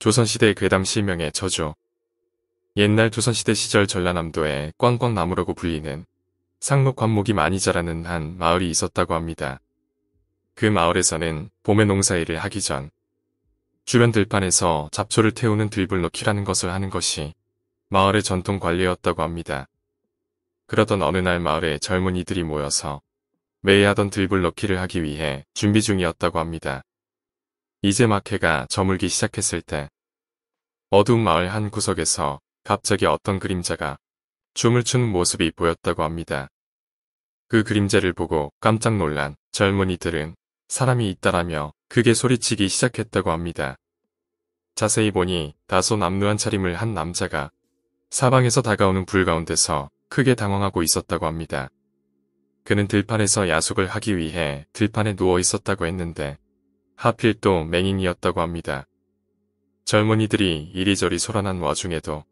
조선시대 괴담 실명의 저주. 옛날 조선시대 시절 전라남도에 꽝꽝나무라고 불리는 상록 관목이 많이 자라는 한 마을이 있었다고 합니다. 그 마을에서는 봄에 농사일을 하기 전 주변 들판에서 잡초를 태우는 들불넣기라는 것을 하는 것이 마을의 전통 관례였다고 합니다. 그러던 어느 날 마을에 젊은이들이 모여서 매일 하던 들불넣기를 하기 위해 준비 중이었다고 합니다. 이제 막 해가 저물기 시작했을 때 어두운 마을 한 구석에서 갑자기 어떤 그림자가 춤을 추는 모습이 보였다고 합니다. 그 그림자를 보고 깜짝 놀란 젊은이들은 사람이 있다라며 크게 소리치기 시작했다고 합니다. 자세히 보니 다소 남루한 차림을 한 남자가 사방에서 다가오는 불 가운데서 크게 당황하고 있었다고 합니다. 그는 들판에서 야속을 하기 위해 들판에 누워 있었다고 했는데 하필 또 맹인이었다고 합니다. 젊은이들이 이리저리 소란한 와중에도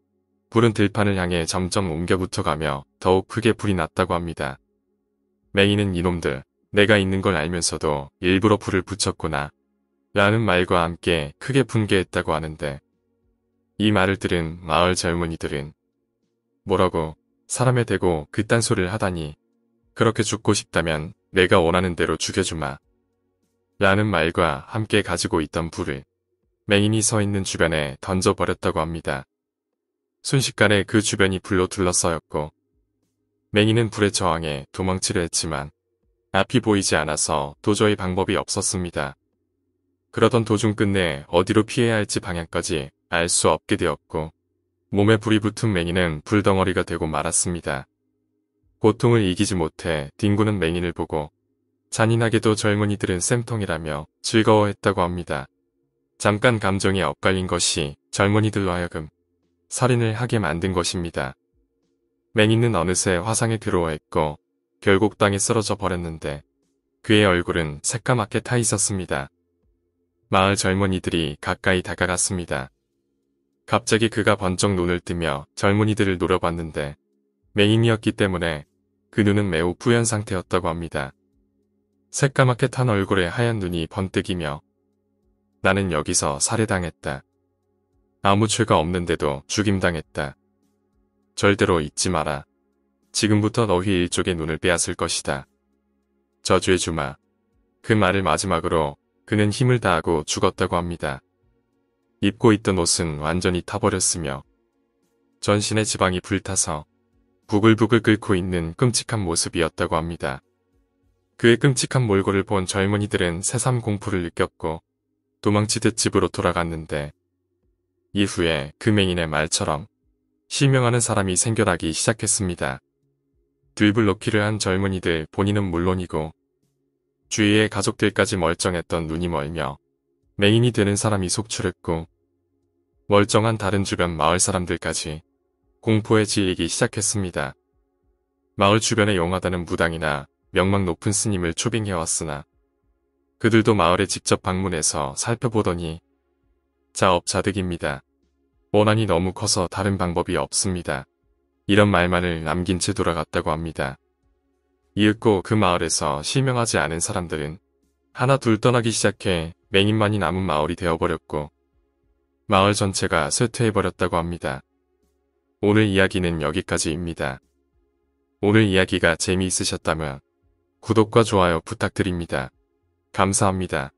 불은 들판을 향해 점점 옮겨 붙어가며 더욱 크게 불이 났다고 합니다. 맹인은 이놈들, 내가 있는 걸 알면서도 일부러 불을 붙였구나 라는 말과 함께 크게 분개했다고 하는데, 이 말을 들은 마을 젊은이들은 뭐라고 사람에 대고 그딴 소리를 하다니, 그렇게 죽고 싶다면 내가 원하는 대로 죽여주마 라는 말과 함께 가지고 있던 불을 맹인이 서 있는 주변에 던져버렸다고 합니다. 순식간에 그 주변이 불로 둘러싸였고 맹인은 불에 저항해 도망치려 했지만 앞이 보이지 않아서 도저히 방법이 없었습니다. 그러던 도중 끝내 어디로 피해야 할지 방향까지 알 수 없게 되었고 몸에 불이 붙은 맹인은 불덩어리가 되고 말았습니다. 고통을 이기지 못해 뒹구는 맹인을 보고 잔인하게도 젊은이들은 쌤통이라며 즐거워했다고 합니다. 잠깐 감정이 엇갈린 것이 젊은이들로 하여금 살인을 하게 만든 것입니다. 맹인은 어느새 화상에 괴로워했고 결국 땅에 쓰러져 버렸는데 그의 얼굴은 새까맣게 타 있었습니다. 마을 젊은이들이 가까이 다가갔습니다. 갑자기 그가 번쩍 눈을 뜨며 젊은이들을 노려봤는데 맹인이었기 때문에 그 눈은 매우 뿌연 상태였다고 합니다. 새까맣게 탄 얼굴에 하얀 눈이 번뜩이며 나는 여기서 살해당했다. 아무 죄가 없는데도 죽임당했다. 절대로 잊지 마라. 지금부터 너희 일족의 눈을 빼앗을 것이다. 저주해주마. 그 말을 마지막으로 그는 힘을 다하고 죽었다고 합니다. 입고 있던 옷은 완전히 타버렸으며 전신의 지방이 불타서 부글부글 끓고 있는 끔찍한 모습이었다고 합니다. 그의 끔찍한 몰골을 본 젊은이들은 새삼 공포를 느꼈고 도망치듯 집으로 돌아갔는데 이후에 그 맹인의 말처럼 실명하는 사람이 생겨나기 시작했습니다. 들불넣기를 한 젊은이들 본인은 물론이고 주위의 가족들까지 멀쩡했던 눈이 멀며 맹인이 되는 사람이 속출했고 멀쩡한 다른 주변 마을 사람들까지 공포에 질리기 시작했습니다. 마을 주변에 용하다는 무당이나 명망 높은 스님을 초빙해왔으나 그들도 마을에 직접 방문해서 살펴보더니 자업자득입니다. 원한이 너무 커서 다른 방법이 없습니다. 이런 말만을 남긴 채 돌아갔다고 합니다. 이윽고 그 마을에서 실명하지 않은 사람들은 하나 둘 떠나기 시작해 맹인만이 남은 마을이 되어버렸고 마을 전체가 쇠퇴해버렸다고 합니다. 오늘 이야기는 여기까지입니다. 오늘 이야기가 재미있으셨다면 구독과 좋아요 부탁드립니다. 감사합니다.